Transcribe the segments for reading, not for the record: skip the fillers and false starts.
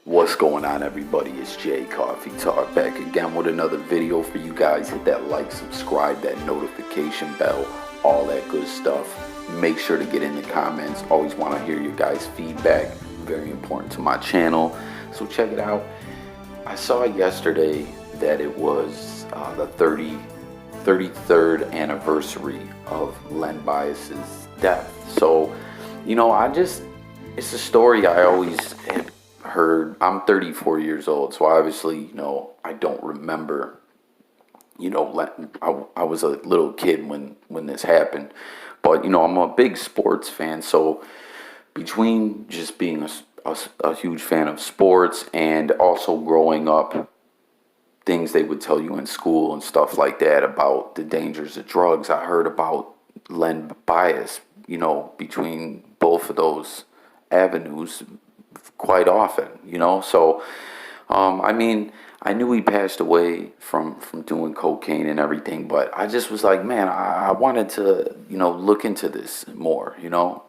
What's going on, everybody? It's Jay Coffee Talk back again with another video for you guys. Hit that like, subscribe, that notification bell, all that good stuff. Make sure to get in the comments. Always want to hear your guys' feedback. Very important to my channel. So check it out. I saw yesterday that it was the 33rd anniversary of Len Bias's death. So, it's a story I always had heard. I'm 34 years old, so obviously, I don't remember, I was a little kid when this happened. But, I'm a big sports fan, so between just being a huge fan of sports and also growing up, things they would tell you in school and stuff like that about the dangers of drugs, I heard about Len Bias, between both of those avenues quite often, So, I knew he passed away from doing cocaine and everything, but I just was like, man, I wanted to, look into this more,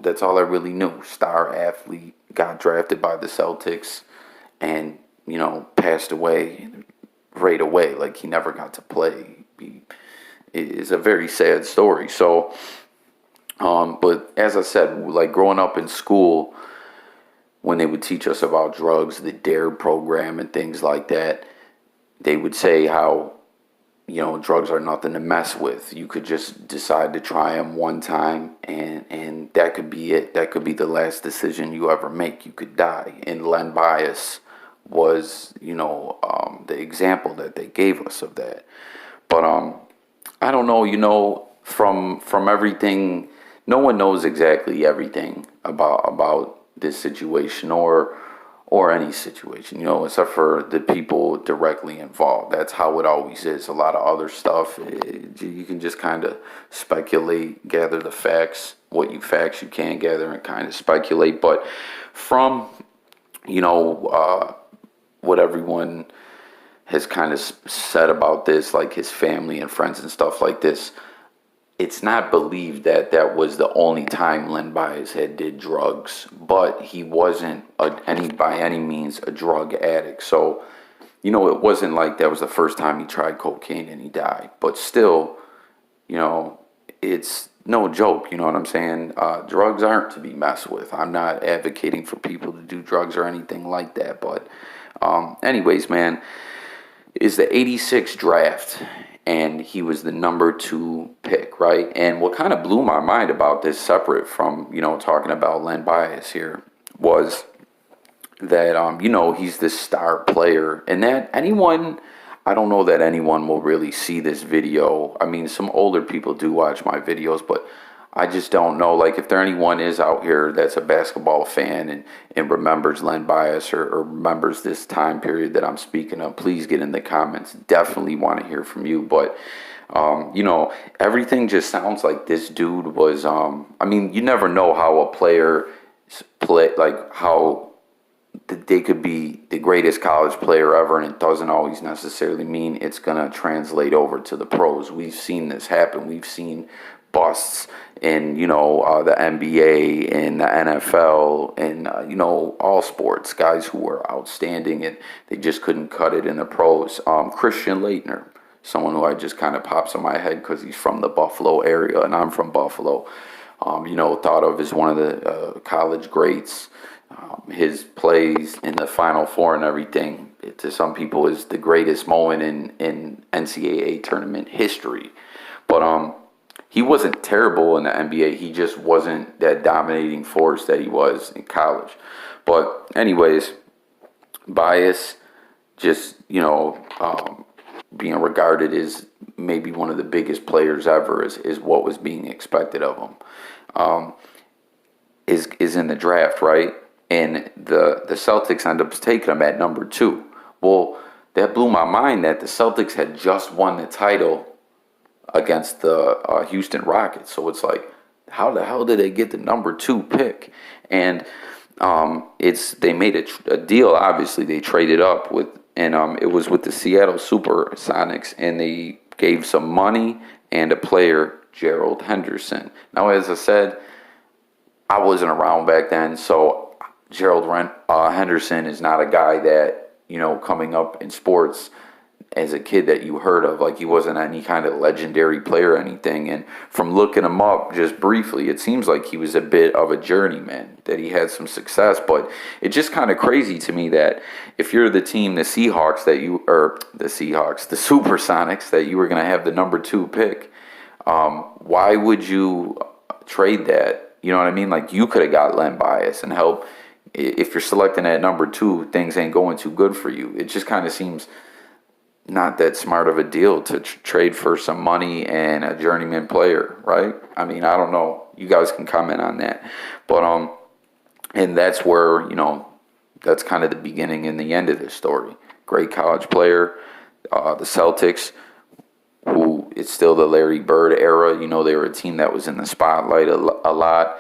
That's all I really knew. Star athlete, got drafted by the Celtics and, passed away right away. Like, he never got to play. It is a very sad story. So, but as I said, like growing up in school, when they would teach us about drugs, the DARE program and things like that, they would say how, drugs are nothing to mess with. You could just decide to try them one time and that could be it. That could be the last decision you ever make. You could die. And Len Bias was, the example that they gave us of that. But I don't know, from everything, no one knows exactly everything about this situation or any situation, except for the people directly involved. That's how it always is. A lot of other stuff, you can just kind of speculate, gather the facts, facts you can gather and kind of speculate. But from, what everyone has kind of said about this, like his family and friends and stuff like this, it's not believed that that was the only time Len Bias had did drugs, but he wasn't by any means a drug addict. So, it wasn't like that was the first time he tried cocaine and he died. But still, it's no joke. You know what I'm saying? Drugs aren't to be messed with. I'm not advocating for people to do drugs or anything like that. But anyways, man, is the 86 draft. And he was the number 2 pick, right? And what kind of blew my mind about this, separate from, talking about Len Bias here, was that, he's this star player. And that I don't know that anyone will really see this video. I mean, some older people do watch my videos, but I just don't know. Like, if there anyone is out here that's a basketball fan and remembers Len Bias or remembers this time period that I'm speaking of, please get in the comments. Definitely want to hear from you. But, everything just sounds like this dude was, you never know how a player like how they could be the greatest college player ever, and it doesn't always necessarily mean it's going to translate over to the pros. We've seen this happen. We've seen busts in, the NBA and the NFL and, all sports, guys who were outstanding and they just couldn't cut it in the pros. Christian Laettner, someone who I just kind of pops in my head because he's from the Buffalo area and I'm from Buffalo, thought of as one of the college greats. His plays in the Final Four and everything, to some people, is the greatest moment in NCAA tournament history. But he wasn't terrible in the NBA. He just wasn't that dominating force that he was in college. But anyways, Bias just, being regarded as maybe one of the biggest players ever is what was being expected of him. Is in the draft, right? And the Celtics end up taking him at number 2. Well, that blew my mind that the Celtics had just won the title against the Houston Rockets. So it's like, how the hell did they get the number 2 pick? And they made a deal. Obviously, they traded up with, and it was with the Seattle Supersonics, and they gave some money and a player, Gerald Henderson. Now, as I said, I wasn't around back then, so Henderson is not a guy that, coming up in sports as a kid that you heard of. Like, he wasn't any kind of legendary player or anything. And from looking him up just briefly, it seems like he was a bit of a journeyman, that he had some success. But it's just kind of crazy to me that if you're the team, the Supersonics, that you were going to have the number 2 pick, why would you trade that? You know what I mean? Like, you could have got Len Bias and help. If you're selecting at number 2, things ain't going too good for you. It just kind of seems not that smart of a deal to trade for some money and a journeyman player, right? I mean, I don't know. You guys can comment on that. But and that's where, that's kind of the beginning and the end of this story. Great college player. The Celtics, who it's still the Larry Bird era. They were a team that was in the spotlight a lot.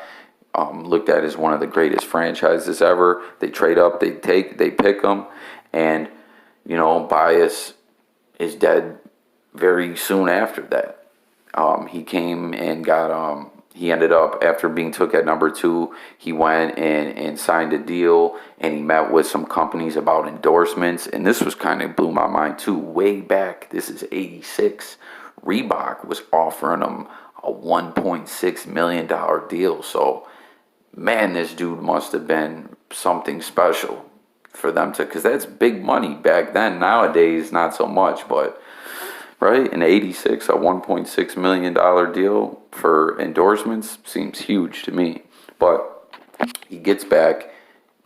Looked at as one of the greatest franchises ever. They trade up, they pick them, and Bias is dead very soon after that. He came and got he ended up, after being took at number 2, he went and signed a deal, and he met with some companies about endorsements. And this was kind of blew my mind too. Way back, this is 86, Reebok was offering him a $1.6 million deal. So, man, this dude must have been something special for them to, because that's big money back then. Nowadays, not so much, but right in '86, a $1.6 million deal for endorsements seems huge to me. But he gets back,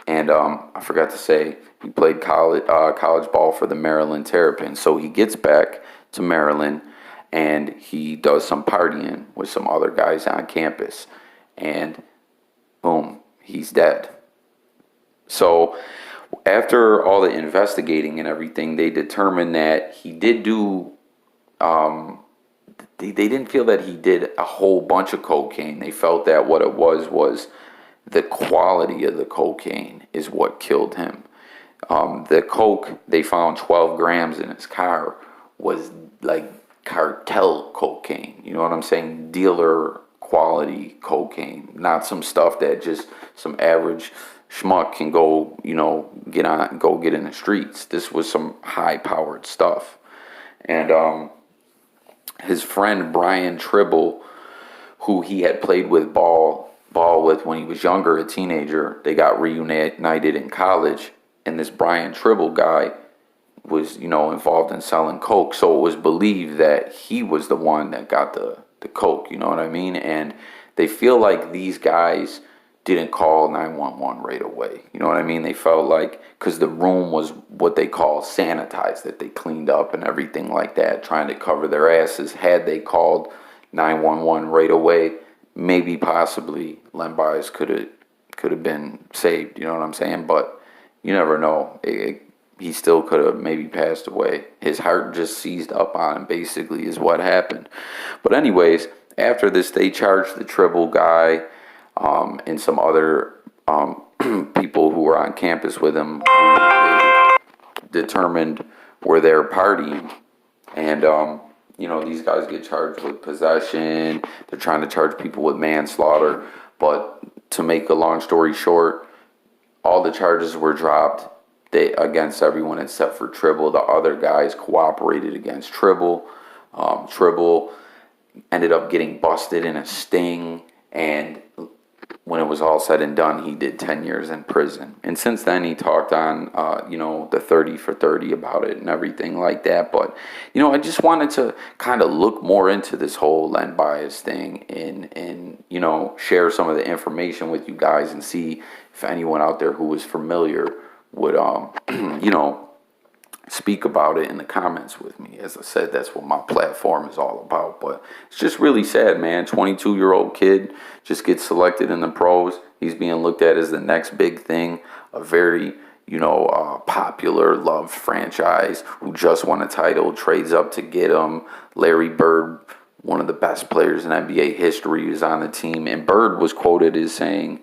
and I forgot to say, he played college ball for the Maryland Terrapins. So he gets back to Maryland, and he does some partying with some other guys on campus, and boom, he's dead. So after all the investigating and everything, they determined that he did do, they didn't feel that he did a whole bunch of cocaine. They felt that what it was the quality of the cocaine is what killed him. The coke, they found 12 grams in his car, was like cartel cocaine. You know what I'm saying? Dealer quality cocaine, not some stuff that just some average schmuck can go, get in the streets. This was some high-powered stuff. And his friend Brian Tribble, who he had played with ball with when he was younger, a teenager, they got reunited in college, and this Brian Tribble guy was, involved in selling coke. So it was believed that he was the one that got the coke, you know what I mean? And they feel like these guys didn't call 911 right away. You know what I mean? They felt like, because the room was what they call sanitized, that they cleaned up and everything like that, trying to cover their asses. Had they called 911 right away, maybe possibly Len Bias could have been saved. You know what I'm saying? But you never know. He still could have maybe passed away. His heart just seized up on him, basically, is what happened. But anyways, after this, they charged the Tribble guy and some other people who were on campus with him, who they determined were there partying. And, these guys get charged with possession. They're trying to charge people with manslaughter. But to make a long story short, all the charges were dropped against everyone except for Tribble. The other guys cooperated against Tribble. Tribble ended up getting busted in a sting, and when it was all said and done, he did 10 years in prison. And since then, he talked on, the 30 for 30 about it and everything like that. But, I just wanted to kind of look more into this whole Len Bias thing and share some of the information with you guys and see if anyone out there who was familiar would, speak about it in the comments with me. As I said, that's what my platform is all about. But it's just really sad, man. 22-year-old kid just gets selected in the pros. He's being looked at as the next big thing. A very, popular, loved franchise who just won a title, trades up to get him. Larry Bird, one of the best players in NBA history, was on the team. And Bird was quoted as saying,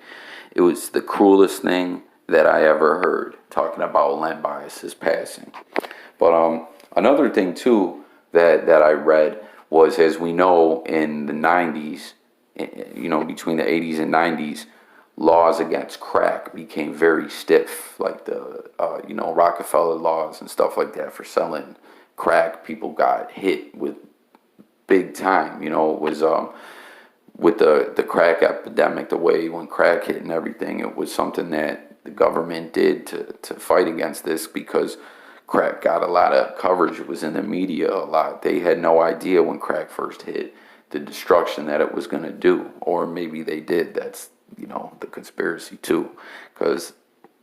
"It was the cruelest thing that I ever heard," talking about Len Bias's passing. But another thing too that I read was, as we know, in the 90s, between the 80s and 90s, laws against crack became very stiff, like the Rockefeller laws and stuff like that for selling crack. People got hit with big time. It was with the crack epidemic, the way when crack hit and everything, it was something that the government did to fight against this, because crack got a lot of coverage. It was in the media a lot. They had no idea when crack first hit the destruction that it was going to do, or maybe they did. That's the conspiracy too, because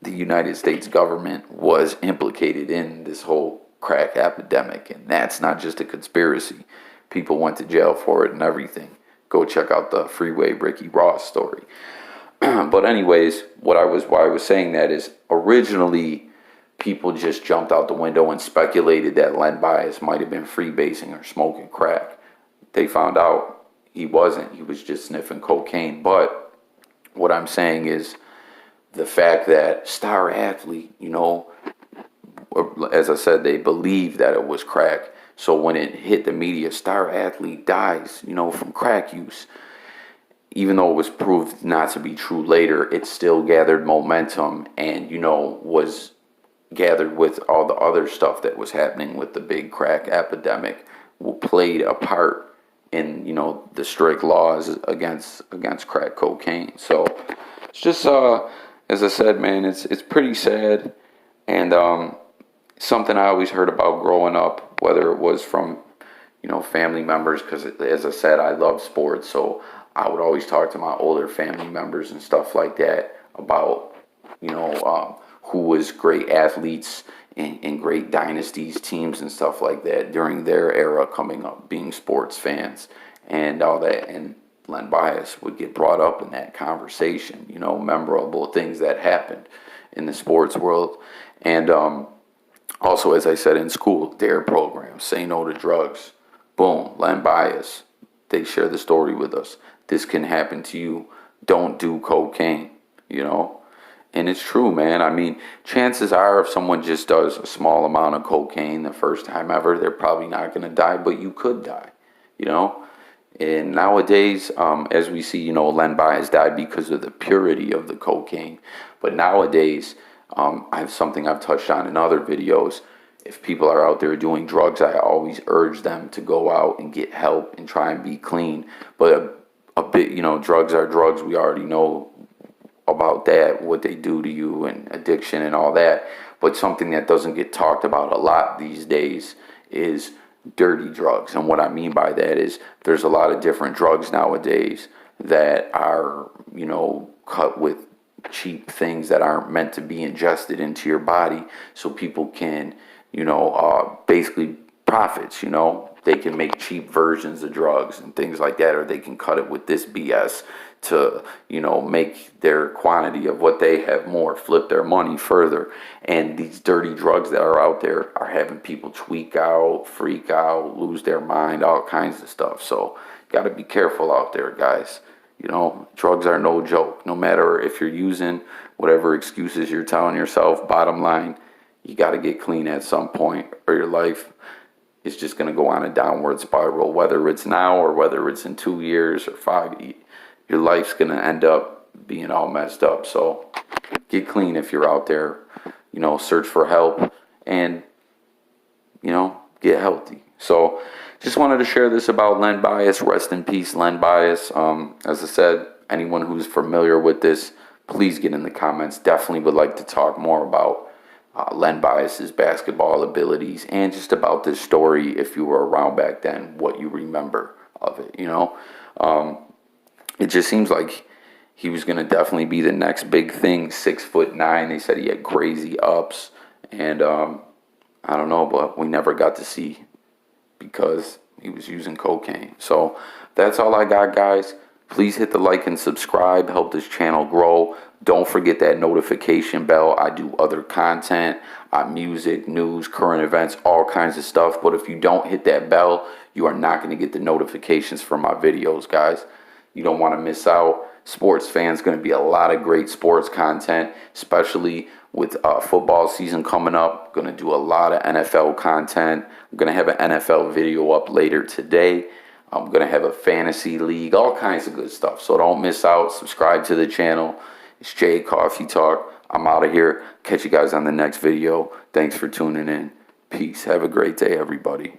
the United States government was implicated in this whole crack epidemic, and that's not just a conspiracy. People went to jail for it and everything. Go check out the Freeway Ricky Ross story. But anyways, why I was saying that is, originally people just jumped out the window and speculated that Len Bias might have been freebasing or smoking crack. They found out he wasn't. He was just sniffing cocaine. But what I'm saying is the fact that star athlete, as I said, they believed that it was crack. So when it hit the media, star athlete dies, from crack use. Even though it was proved not to be true later, it still gathered momentum and, was gathered with all the other stuff that was happening with the big crack epidemic, played a part in, the strict laws against crack cocaine. So it's just, as I said, man, it's pretty sad. And something I always heard about growing up, whether it was from, family members, because as I said, I love sports. So I would always talk to my older family members and stuff like that about, who was great athletes and great dynasties, teams and stuff like that during their era coming up, being sports fans and all that. And Len Bias would get brought up in that conversation, memorable things that happened in the sports world. And also, as I said, in school, DARE programs, Say No to Drugs. Boom, Len Bias. They share the story with us. This can happen to you. Don't do cocaine, And it's true, man. I mean, chances are if someone just does a small amount of cocaine the first time ever, they're probably not going to die, but you could die, And nowadays, as we see, Len Bias died because of the purity of the cocaine. But nowadays, I have something I've touched on in other videos. If people are out there doing drugs, I always urge them to go out and get help and try and be clean. But a bit, drugs are drugs. We already know about that, what they do to you and addiction and all that. But something that doesn't get talked about a lot these days is dirty drugs. And what I mean by that is there's a lot of different drugs nowadays that are, cut with cheap things that aren't meant to be ingested into your body, so people can, basically profits, they can make cheap versions of drugs and things like that, or they can cut it with this BS to, make their quantity of what they have more, flip their money further. And these dirty drugs that are out there are having people tweak out, freak out, lose their mind, all kinds of stuff. So got to be careful out there, guys. Drugs are no joke. No matter if you're using whatever excuses you're telling yourself, bottom line, you got to get clean at some point, or your life is just going to go on a downward spiral. Whether it's now or whether it's in 2 years or 5 years, your life's going to end up being all messed up. So get clean if you're out there, search for help and, get healthy. So just wanted to share this about Len Bias. Rest in peace, Len Bias. As I said, anyone who's familiar with this, please get in the comments. Definitely would like to talk more about Len Bias's basketball abilities and just about this story, if you were around back then, what you remember of it, It just seems like he was going to definitely be the next big thing. 6'9". They said he had crazy ups. And I don't know, but we never got to see because he was using cocaine. So that's all I got, guys. Please hit the like and subscribe. Help this channel grow. Don't forget that notification bell. I do other content, music, news, current events, all kinds of stuff. But if you don't hit that bell, you are not going to get the notifications for my videos, guys. You don't want to miss out. Sports fans, going to be a lot of great sports content, especially with football season coming up. Going to do a lot of NFL content. I'm going to have an NFL video up later today. I'm going to have a fantasy league, all kinds of good stuff. So don't miss out. Subscribe to the channel. It's Jay Coffee Talk. I'm out of here. Catch you guys on the next video. Thanks for tuning in. Peace. Have a great day, everybody.